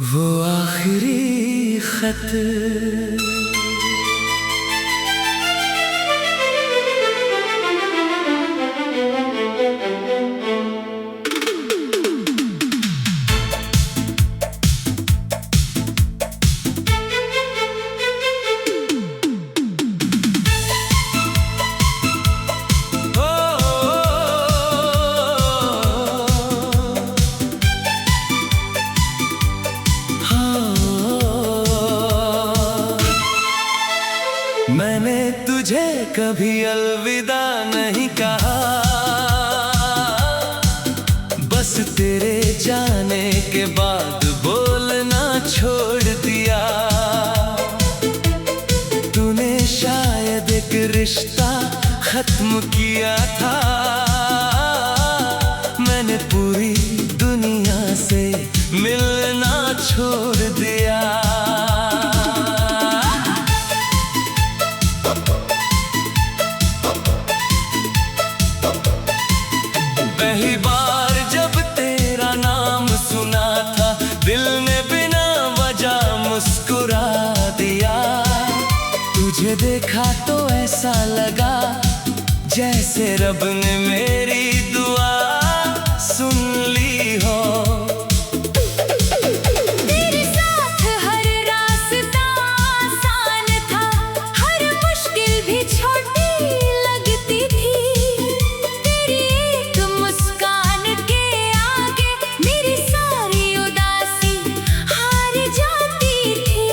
वो आखिरी खत मैंने तुझे कभी अलविदा नहीं कहा, बस तेरे जाने के बाद बोलना छोड़ दिया। तूने शायद एक रिश्ता खत्म किया था, मैंने पूरी दुनिया से मिलना छोड़ दिया। पहली बार जब तेरा नाम सुना था, दिल ने बिना वजह मुस्कुरा दिया। तुझे देखा तो ऐसा लगा जैसे रब ने मेरी दुआ सुन ली हो। तेरे साथ हर रास्ता आसान था, हर मुश्किल भी छोटी लगती थी। तेरी एक मुस्कान के आगे मेरी सारी उदासी हार जाती थी।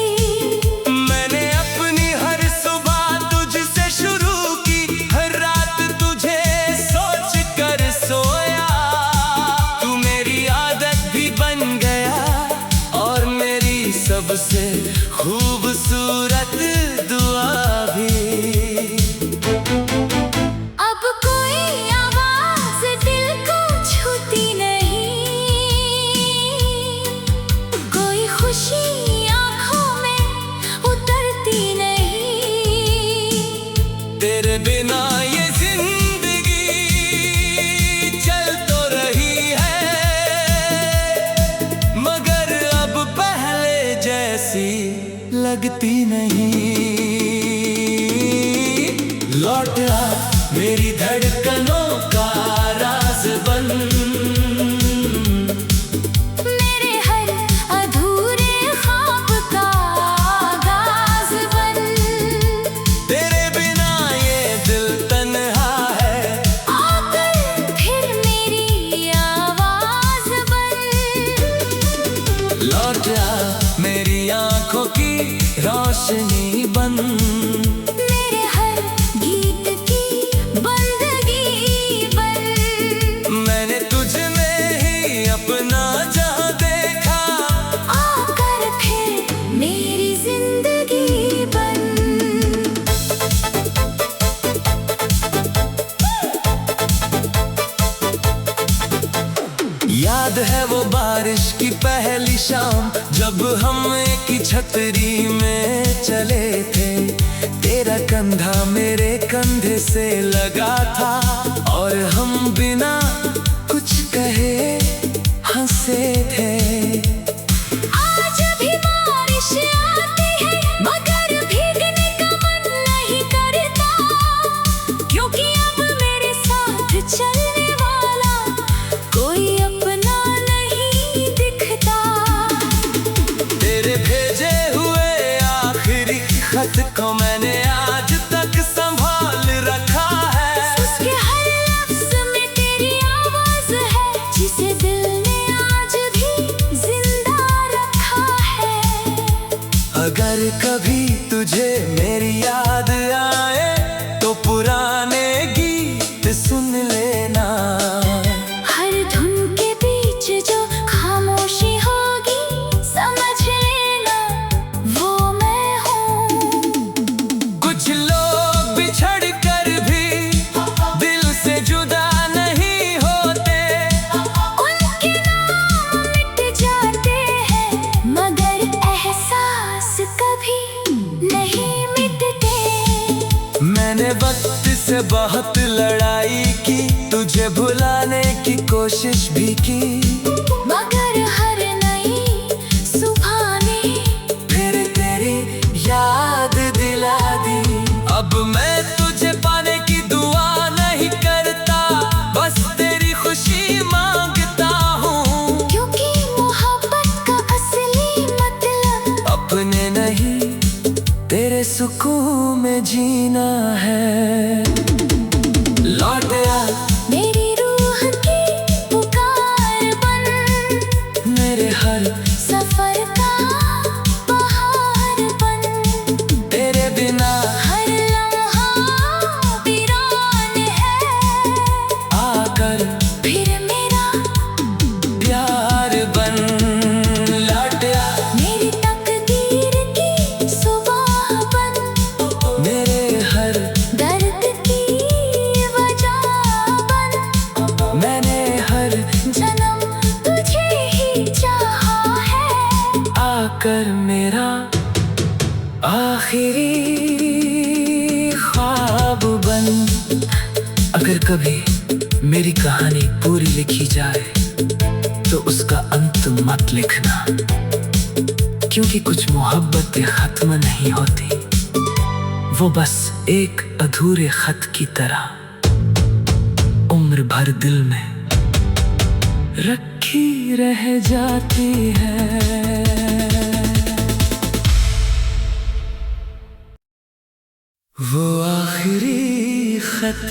मैंने अपनी हर सुबह तुझसे शुरू की, हर रात तुझे सोच कर सोया। तू मेरी आदत भी बन गया और मेरी सबसे खूबसूरत दुआ भी। अब कोई आवाज दिल को छूती नहीं, कोई खुशी आंखों में उतरती नहीं। तेरे बिना ये जिंदगी चल तो रही है, मगर अब पहले जैसी लगती नहीं। लौट आ मेरी धड़कनों का राज बन, मेरे हर अधूरे ख्वाब का आगाज बन। तेरे बिना ये दिल तन्हा है, आकर फिर मेरी आवाज बन। लौट आ मेरी आंखों की रोशनी बन। मेरे हर गीत की बंदगी बन। मैंने तुझ में ही अपना जहां देखा, आकर फिर मेरी जिंदगी बन। याद है वो बारिश की पहली शाम, जब हम एक ही छतरी में चले थे। तेरा कंधा मेरे कंधे से लगा था और हम बिना कुछ कहे हंसे थे। आज भी बारिश आती है मगर भीगने का मन नहीं करता, क्योंकि अब मेरे साथ चलने वाला कोई अपना नहीं दिखता। तेरे भेजे हुए आखिरी खत को मैंने आज तक संभाल रखा है। उसके हर लफ्ज में तेरी आवाज है, जिसे दिल ने आज भी जिंदा रखा है। अगर कभी तुझे मेरी याद आए तो पुराने गीत सुन लेना। हर धुन के बीच जो खामोशी होगी समझ लेना वो मैं हूँ। कुछ लोग बिछड़ कर भी दिल से जुदा नहीं होते, उनके नाम मिट जाते हैं मगर एहसास कभी नहीं मिटते। मैंने वक्त से बहुत लड़ाई की, तुझे भुलाने की कोशिश भी की, मगर हर नई सुबह सुकून में जीना है। लौट आ मेरी रूह की पुकार बन, मेरे हर सफर का बहार बन। तेरे बिना हर लम्हा वीरान है, आकर फिर मेरा प्यार बन। लौट आ मेरी तकदीर की सुबह बन, मेरे हर दर्द की वजह बन। मैंने हर जन्म तुझे ही चाहा है, आकर मेरा आखिरी ख्वाब बन। अगर कभी मेरी कहानी पूरी लिखी जाए तो उसका अंत मत लिखना, क्योंकि कुछ मोहब्बतें खत्म नहीं होती, वो बस एक अधूरे खत की तरह उम्र भर दिल में रखी रह जाती है। वो आखिरी खत।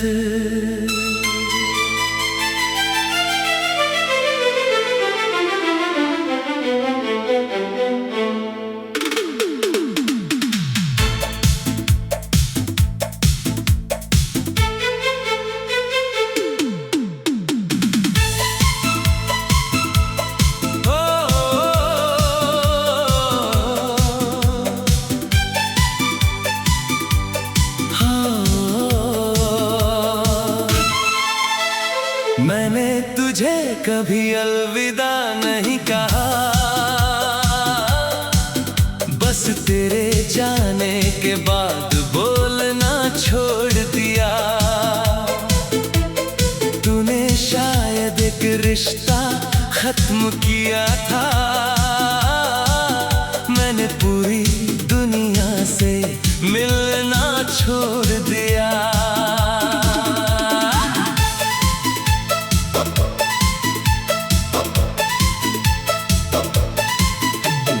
मैंने तुझे कभी अलविदा नहीं कहा, बस तेरे जाने के बाद बोलना छोड़ दिया। तूने शायद एक रिश्ता खत्म किया था, मैंने पूरी दुनिया से मिलना छोड़ दिया।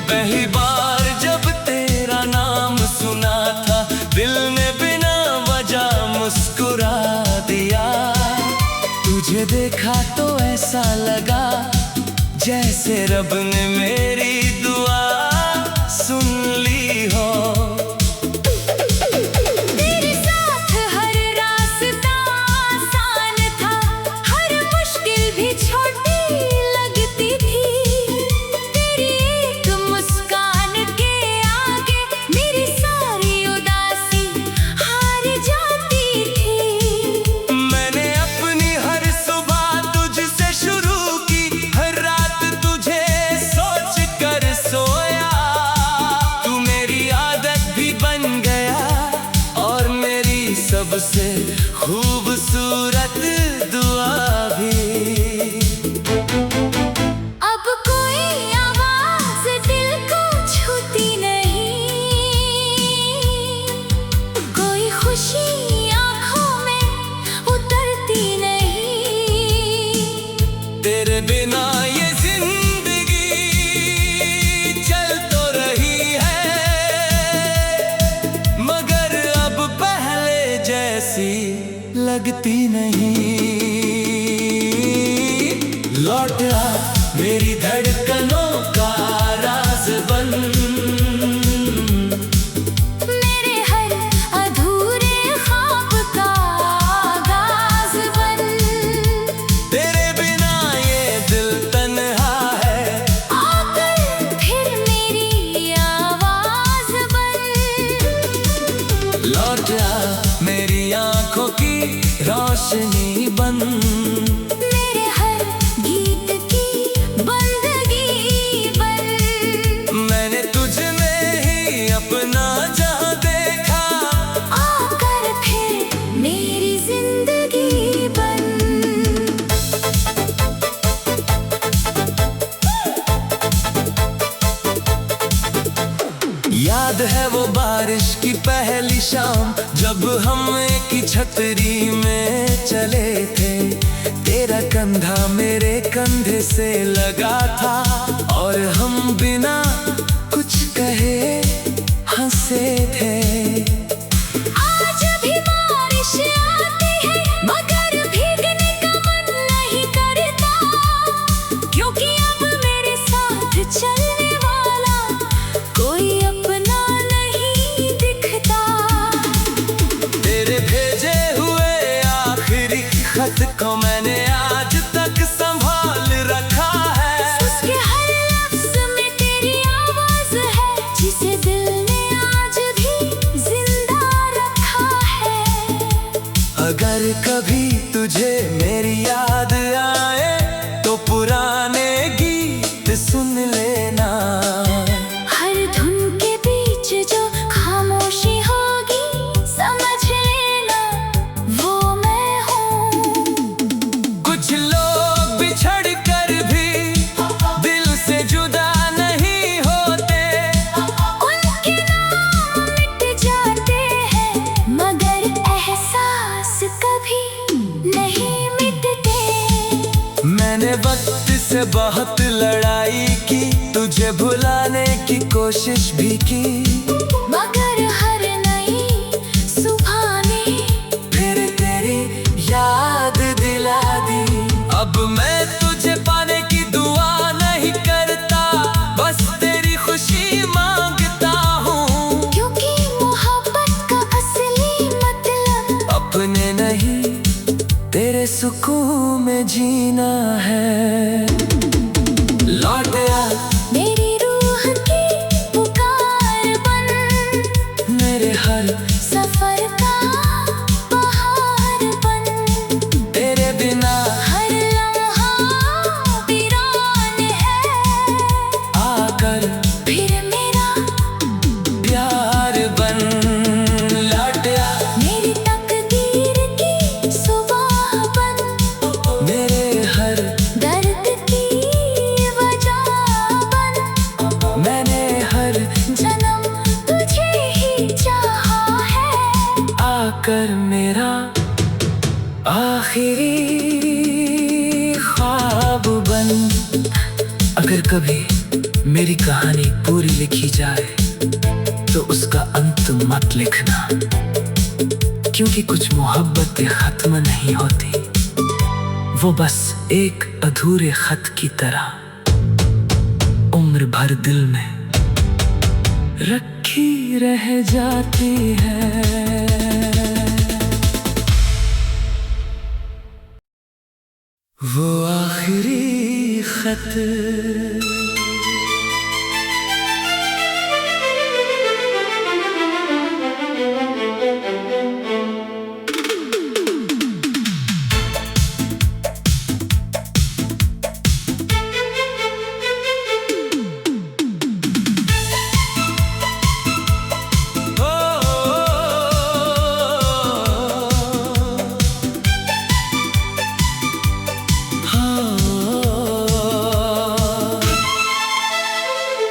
पहली बार जब तेरा नाम सुना था, दिल ने बिना वजह मुस्कुरा दिया। तुझे देखा तो ऐसा लगा जैसे रब ने मेरी दुआ सुन ली हो। तेरे साथ हर रास्ता आसान था, हर मुश्किल भी छोटी लगती थी। तेरी एक मुस्कान के आगे मेरी सारी उदासी हार जाती थी। मैंने अपनी हर सुबह तुझसे शुरू की, हर रात तुझे सोच कर सोया। तू मेरी आदत भी बन गया और मेरी सबसे खूबसूरत दुआ भी। अब कोई आवाज दिल को छूती नहीं, कोई खुशी आंखों में उतरती नहीं। तेरे बिना ये जिंदगी चल तो रही है, मगर अब पहले जैसी लगती नहीं। लौट आ मेरी धड़कनों का राज बन, मेरे हर अधूरे ख्वाब का आगाज बन। तेरे बिना ये दिल तन्हा है, आकर फिर मेरी आवाज बन। लौट आ मेरी आंखों की रोशनी बन। मेरे हर गीत की बंदगी बन। मैंने तुझ में ही अपना जहां देखा, आकर फिर मेरी जिंदगी बन। याद है वो बारिश की पहली शाम, जब हम एक ही छतरी में चले थे। तेरा कंधा मेरे कंधे से लगा था और हम बिना कुछ कहे हंसे थे। चलने वाला कोई अपना नहीं दिखता। तेरे भेजे हुए आखिरी खत को मैंने आज तक संभाल रखा है। उसके हर लफ्ज में तेरी आवाज है, जिसे दिल ने आज भी जिंदा रखा है। अगर कभी तुझे मेरी याद आए तो पुराने गीत सुन लेना। हर धुन के बीच जो खामोशी होगी समझ लेना वो मैं हूँ। कुछ लोग बिछड़ कर भी दिल से जुदा नहीं होते। उनके नाम मिट जाते हैं मगर एहसास कभी नहीं मिटते। मैंने वक्त से बहुत लड़ाई की, तुझे भुलाने की कोशिश भी की, मगर हर नई सुबह ने फिर तेरी याद दिला दी। अब मैं तुझे पाने की दुआ नहीं करता, बस तेरी खुशी मांगता हूँ। क्योंकि मोहब्बत का असली मतलब अपने नहीं तेरे सुकून में जीना है। लौट आ मेरी रूह की पुकार बन, मेरे हर सफर का बहार बन। तेरे बिना हर लम्हा वीरान है, आकर फिर मेरा प्यार बन। लौट आ मेरी तकदीर की सुबह बन, मेरे हर दर्द की वजह बन। मैंने हर जन्म तुझे ही चाहा है, आकर मेरा आखिरी ख्वाब बन। अगर कभी मेरी कहानी पूरी लिखी जाए तो उसका अंत मत लिखना, क्योंकि कुछ मोहब्बतें खत्म नहीं होती, वो बस एक अधूरे खत की तरह उम्र भर दिल में रखी रह जाती है। वो आखिरी खत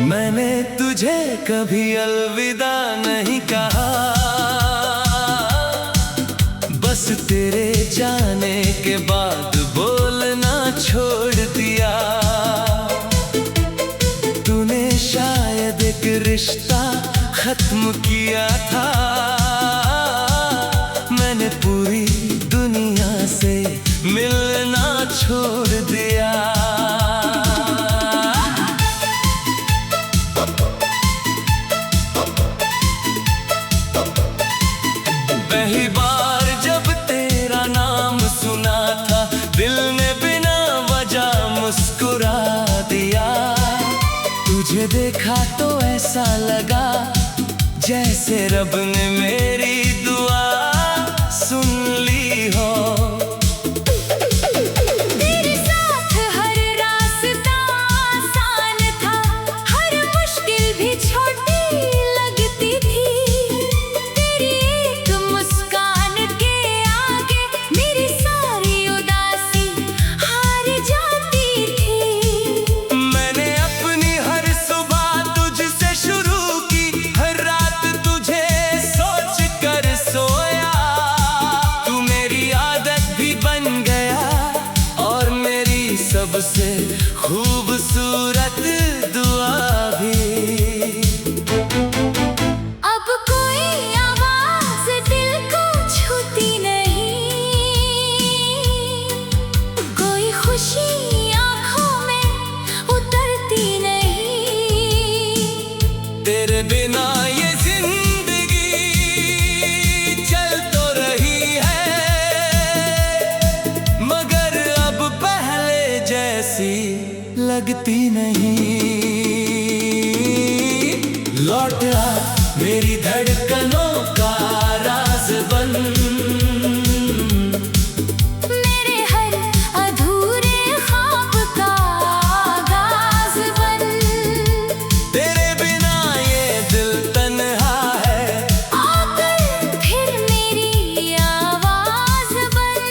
मैंने तुझे कभी अलविदा नहीं कहा, बस तेरे जाने के बाद बोलना छोड़ दिया। तूने शायद एक रिश्ता खत्म किया था, मैंने पूरी दुनिया से मिलना छोड़ दिया। पहली बार जब तेरा नाम सुना था, दिल ने बिना वजह मुस्कुरा दिया। तुझे देखा तो ऐसा लगा जैसे रब ने मेरी दुआ सुन ली हो। तेरे साथ हर रास्ता आसान था, हर मुश्किल भी छोटी लगती थी। तेरी एक मुस्कान के आगे मेरी सारी उदासी हार जाती थी। मैंने अपनी हर सुबह तुझसे शुरू की, हर रात तुझे सोच कर सोया। तू मेरी आदत भी बन गया और मेरी सबसे खूबसूरत दुआ भी। अब कोई आवाज दिल को छूती नहीं, कोई खुशी आंखों में उतरती नहीं। लौट आ मेरी धड़कनों का राज बन। मेरे हर अधूरे ख्वाब का आगाज बन। तेरे बिना ये दिल तन्हा है, आकर फिर मेरी आवाज बन।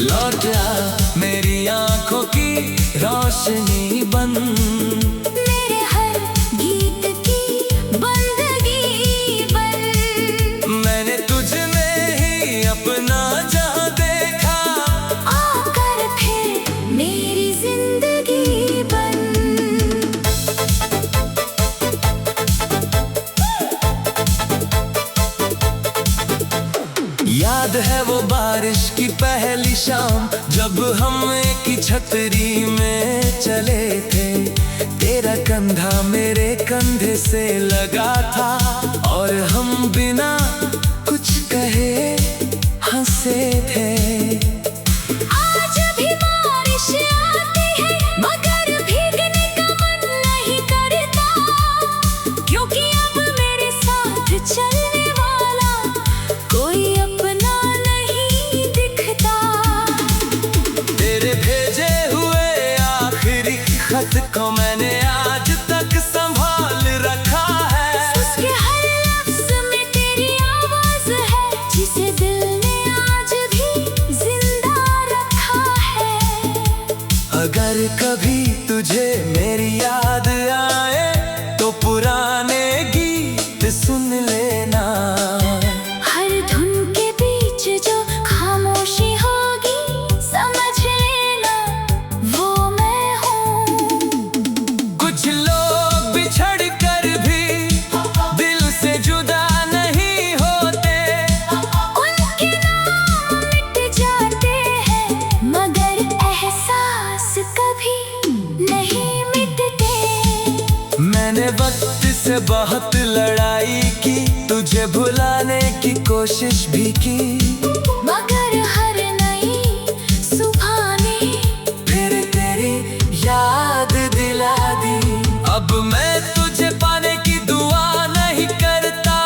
लौट आ मेरी आंखों की रोशनी बन। मेरे हर गीत की बंदगी बन। मैंने तुझ में ही अपना जहां देखा, आकर फिर मेरी जिंदगी बन। याद है वो बारिश की पहली शाम, जब हम एक ही छतरी में चले थे। तेरा कंधा मेरे कंधे से लगा था, और हम बिना कुछ कहे हंसे थे। आज भी बारिश आती है, मगर भीगने का मन नहीं करता, क्योंकि अब मेरे साथ चलने वाला कोई अपना नहीं दिखता। तेरे भेजे हुए आखिरी खत को मैंने आज तक संभाल रखा है। उसके हर लफ्ज़ में तेरी आवाज़ है, जिसे दिल ने आज भी जिंदा रखा है। अगर कभी तुझे मेरी याद आए, तो पुराने गीत सुन लेना। हर धुन के बीच जो खामोशी होगी, समझ लेना वो मैं हूँ। कुछ लोग बिछड़ कर भी दिल से जुदा नहीं होते। उनके नाम मिट जाते हैं, मगर एहसास कभी नहीं मिटते। मैंने वक्त से बहुत लड़ाई की, तुझे भुलाने की कोशिश भी की, मगर हर नई सुबह ने फिर तेरी याद दिला दी। अब मैं तुझे पाने की दुआ नहीं करता,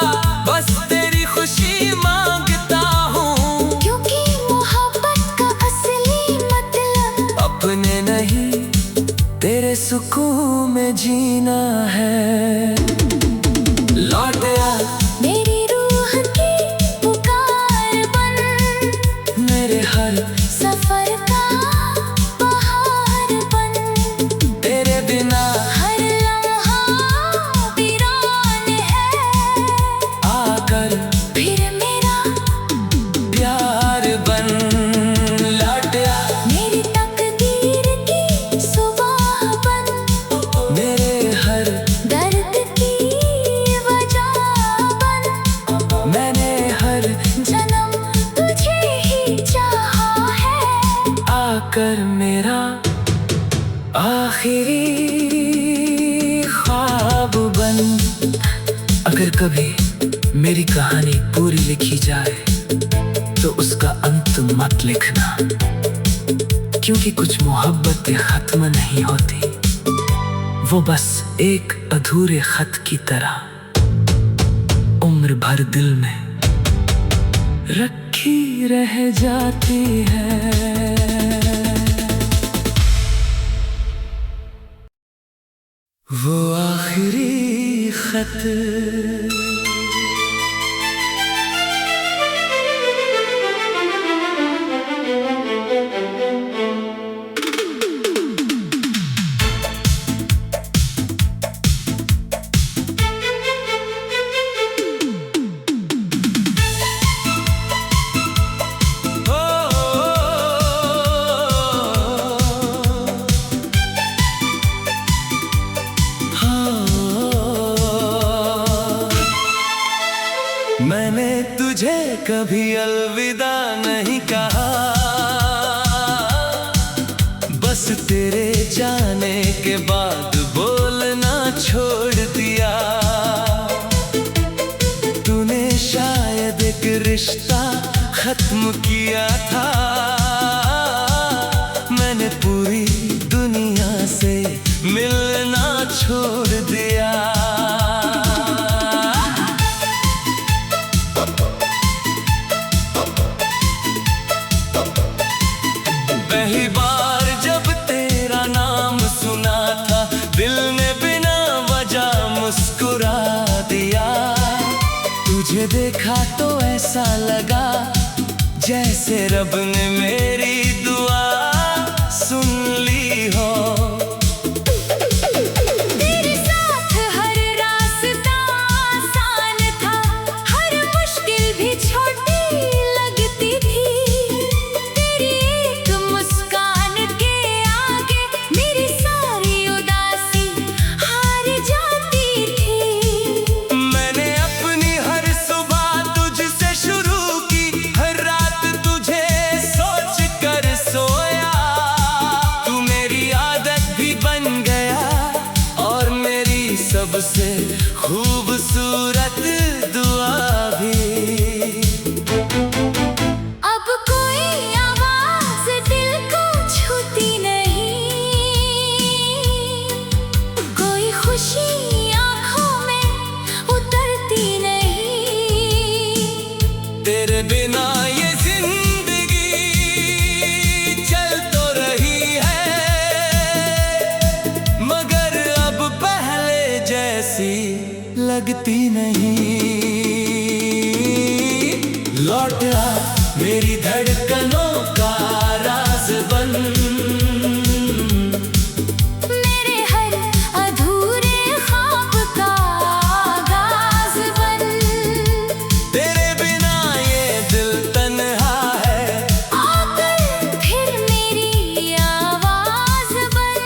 बस तेरी खुशी मांगता हूँ। क्योंकि मोहब्बत का असली मतलब अपने नहीं, तेरे सुकून में जीना है। लौट आ मेरी रूह की पुकार बन। मेरे हर सफर का बहार बन। तेरे बिना हर लम्हा वीरान है, आकर फिर मेरा प्यार बन। लौट आ मेरी तकदीर की सुबह बन। मेरे हर दर्द की वजह बन। मैंने हर जन्म तुझे ही चाहा है, आकर मेरा आखिरी ख्वाब बन। अगर कभी मेरी कहानी पूरी लिखी जाए, तो उसका अंत मत लिखना, क्योंकि कुछ मोहब्बतें खत्म नहीं होती। वो बस एक अधूरे खत की तरह उम्र भर दिल में रखी रह जाती है। वो आखिरी खत मैंने तुझे कभी अलविदा नहीं कहा, बस तेरे जाने के बाद बोलना छोड़ दिया। तूने शायद एक रिश्ता खत्म किया था, मैंने पूरी दुनिया से मिलना छोड़ दिया। मुस्कुरा दिया। तुझे देखा तो ऐसा लगा जैसे रब ने मेरी दुआ सुन ली हो। तेरे साथ हर रास्ता आसान था, हर मुश्किल भी छोटी लगती थी। तेरी एक मुस्कान के आगे मेरी सारी उदासी हार जाती थी। मैंने अपनी हर सुबह तुझसे शुरू की, हर रात तुझे सोच कर सोया। तू मेरी आदत भी बन गया और मेरी सबसे खूबसूरत दुआ भी। अब कोई आवाज दिल को छूती नहीं, कोई खुशी आंखों में उतरती नहीं। तेरे बिना ये जिंदगी चल तो रही है, मगर अब पहले जैसी लगती नहीं। लौट आ मेरी धड़कनों का राज बन, मेरे हर अधूरे ख्वाब का आगाज बन। तेरे बिना ये दिल तन्हा है, आकर फिर मेरी आवाज बन।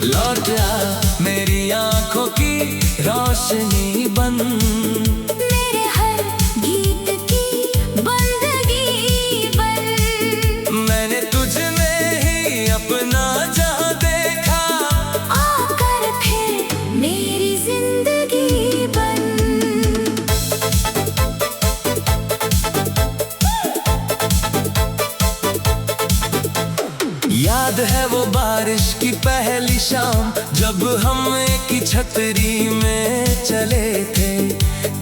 लौट आ मेरी आंखों की रोशनी बन, मेरे हर गीत की बंदगी बन। मैंने तुझ में ही अपना जहां देखा। आकर फिर मेरी जिंदगी बन। याद है वो बारिश की पहली शाम, जब हम एक ही छतरी में चले थे।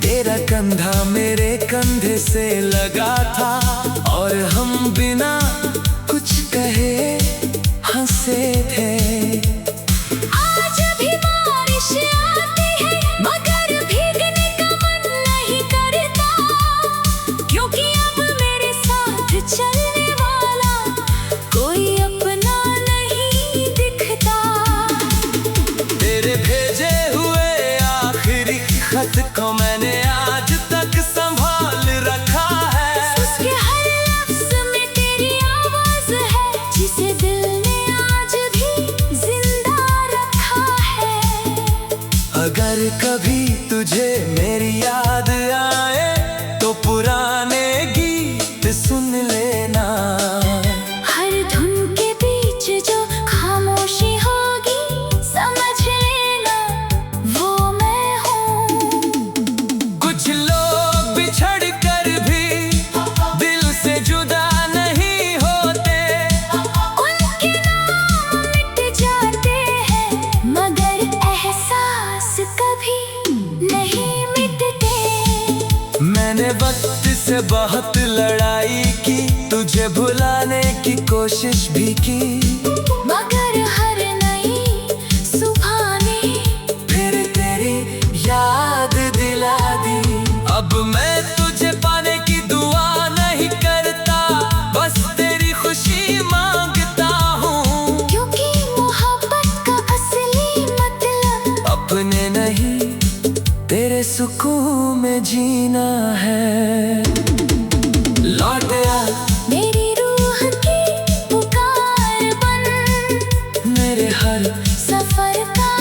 तेरा कंधा मेरे कंधे से लगा था और हम बिना कुछ कहे हंसे थे। आज भी बारिश आती है मगर भीगने का मन नहीं करता, क्योंकि अब मेरे साथ चलने वाला कोई अपना नहीं दिखता। तेरे भेजे हुए आखिरी खत को मैंने आज तक संभाल रखा है। उसके हर लफ्ज में तेरी आवाज है, जिसे दिल ने आज भी जिंदा रखा है। अगर कभी तुझे मेरी याद आए तो पुराने गीत सुन लेना। हर धुन के बीच जो खामोशी होगी समझ लेना वो मैं हूँ। कुछ लोग बिछड़ कर भी दिल से जुदा नहीं होते। उनके नाम मिट जाते हैं मगर एहसास कभी नहीं मिटते। मैंने वक्त से बहुत लड़ाई की, तुझे भुलाने की कोशिश भी की, मगर हर नई सुबह ने फिर तेरी याद दिला दी। अब मैं तुझे पाने की दुआ नहीं करता, बस तेरी खुशी मांगता हूँ। क्योंकि मोहब्बत का असली मतलब अपने नहीं तेरे सुकून में जीना है। लौट आ मेरी रूह की पुकार बन, मेरे हर सफर का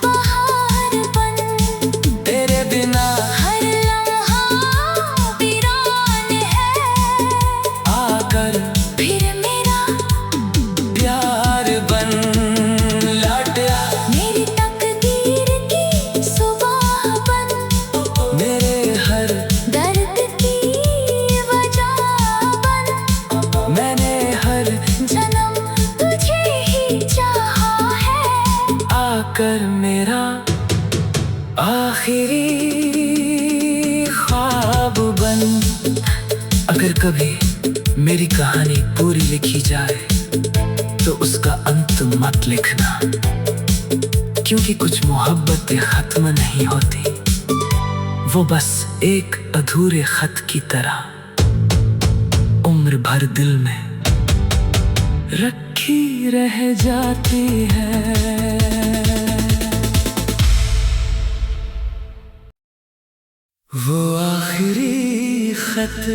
बहार बन। तेरे बिना हर लम्हा वीरान है, आकर फिर मेरा प्यार बन। लौट आ मेरी तकदीर की सुबह बन, मेरे हर दर्द की वजह बन। मैंने हर जन्म तुझे ही चाहा है, आकर मेरा आखिरी ख्वाब बन। अगर कभी मेरी कहानी पूरी लिखी जाए तो उसका अंत मत लिखना, क्योंकि कुछ मोहब्बतें खत्म नहीं होती, वो बस एक अधूरे खत की तरह उम्र भर दिल में रखी रह जाती है। वो आखिरी खत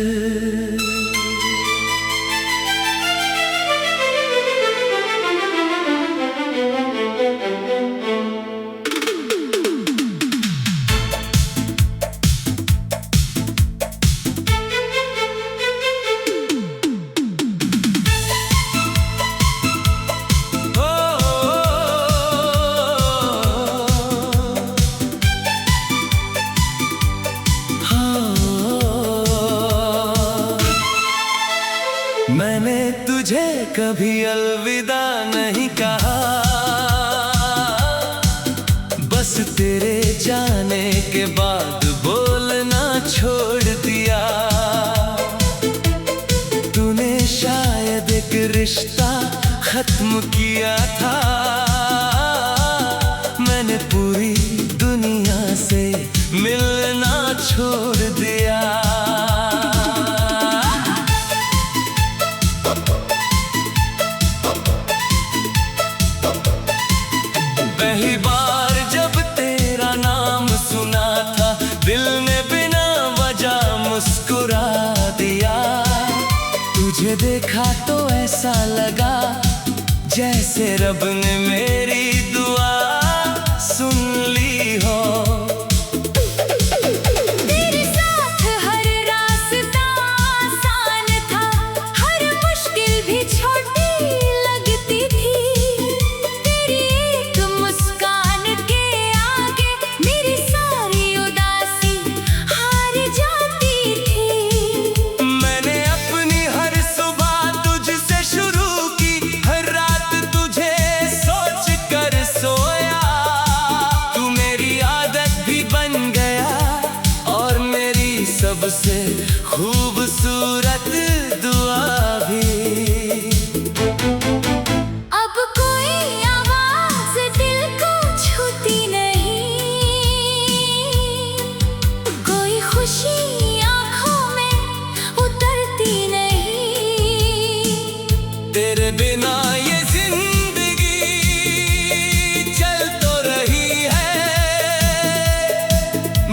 मैंने तुझे कभी अलविदा नहीं कहा, बस तेरे जाने के बाद बोलना छोड़ दिया। तूने शायद एक रिश्ता खत्म किया था, मैंने पूरी दुनिया से मिलना छोड़ दिया। पहली बार जब तेरा नाम सुना था, दिल ने बिना वजह मुस्कुरा दिया। तुझे देखा तो ऐसा लगा जैसे रब ने मेरी दुआ सुन ली हो। तेरे साथ हर रास्ता आसान था, हर मुश्किल भी छोटी लगती थी। तेरी एक मुस्कान के आगे मेरी सारी उदासी हार जाती थी। मैंने अपनी हर सुबह तुझसे शुरू की, हर रात तुझे सोच कर सोया। तू मेरी आदत भी बन गया और मेरी सबसे खूबसूरत दुआ भी। अब कोई आवाज दिल को छूती नहीं, कोई खुशी आंखों में उतरती नहीं। तेरे बिना ये जिंदगी चल तो रही है,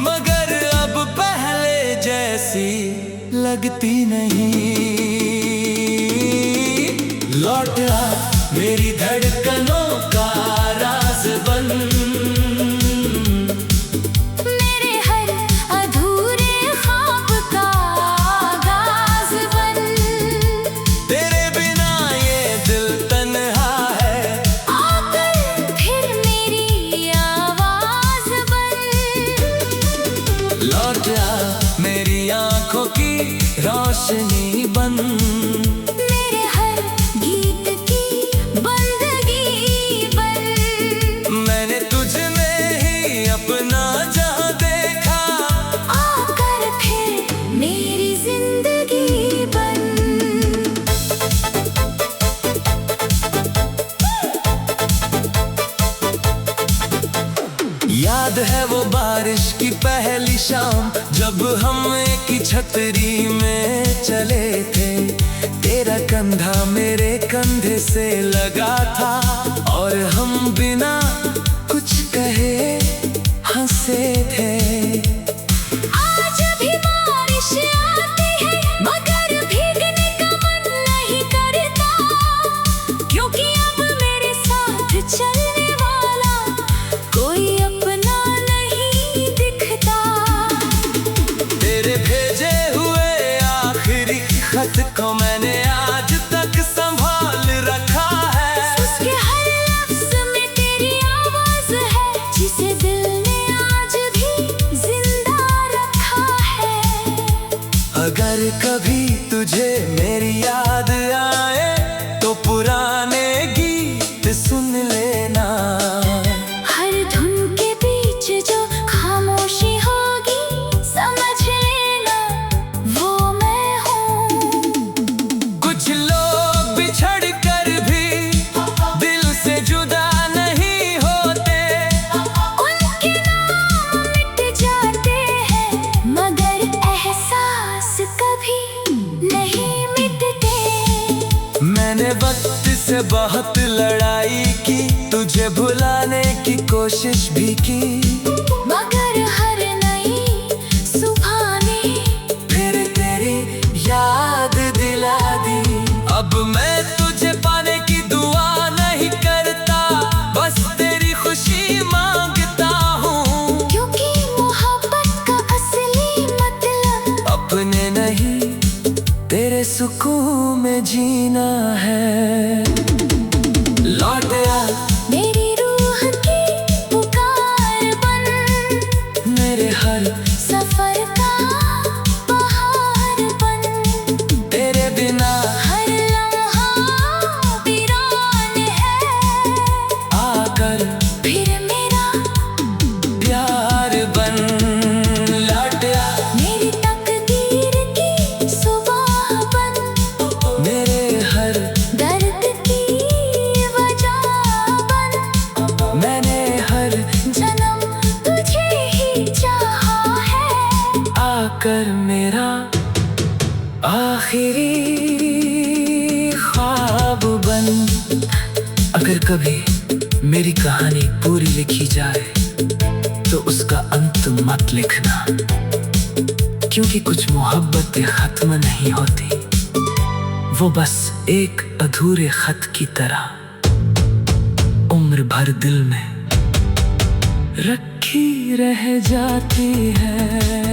मगर अब पहले जैसी लगती नहीं। लौट आ मेरी धड़कनों का राज बन, मेरे हर अधूरे ख्वाब का आगाज बन। तेरे बिना ये दिल तन्हा है, आकर फिर मेरी आवाज बन। लौट आ मेरी आंखों की रोशनी बन, मेरे हर गीत की बंदगी बन। मैंने तुझ में ही अपना जहां देखा, आकर फिर मेरी जिंदगी बन। याद है वो बारिश की पहली शाम, जब हम एक ही छतरी में चले थे। तेरा कंधा मेरे कंधे से लगा था और हम बिना कुछ कहे हंसे थे। आज भी बारिश आती है मगर भीगने का मन नहीं करता, क्योंकि अब मेरे साथ चलने वाला कोई अपना नहीं दिखता। तेरे भेजे हुए आखिरी खत को मैंने आज तक संभाल रखा है। उसके हर लफ्ज में तेरी आवाज है, जिसे दिल ने आज भी जिंदा रखा है। अगर कभी तुझे मेरी याद आए तो पुराने गीत सुन लेना। हर धुन के बीच जो खामोशी होगी समझ लेना वो मैं हूँ। कुछ लोग बिछड़ कर भी दिल से जुदा नहीं होते, से बहुत लड़ाई की, तुझे भुलाने की कोशिश भी की, मगर हर नई सुबह ने फिर तेरी याद दिला दी। अब मैं तुझे पाने की दुआ नहीं करता, बस तेरी खुशी मांगता हूँ, क्योंकि मोहब्बत का असली मतलब अपने नहीं तेरे सुकून में जीना है। लौट आ मेरी रूह की पुकार बन, मेरे हर सफर का बहार बन, तेरे बिना हर लम्हा वीरान है, आकर फिर मेरा प्यार बन। लौट आ मेरी तकदीर की सुबह बन, मेरे हर दर्द की वजह बन, मैंने हर जन्म तुझे ही चाहा है, आकर मेरा आखिरी ख्वाब बन। अगर कभी मेरी कहानी पूरी लिखी जाए तो उसका अंत मत लिखना, क्योंकि कुछ मोहब्बतें खत्म नहीं होती, वो बस एक अधूरे खत की तरह उम्र भर दिल में रखी रह जाती है।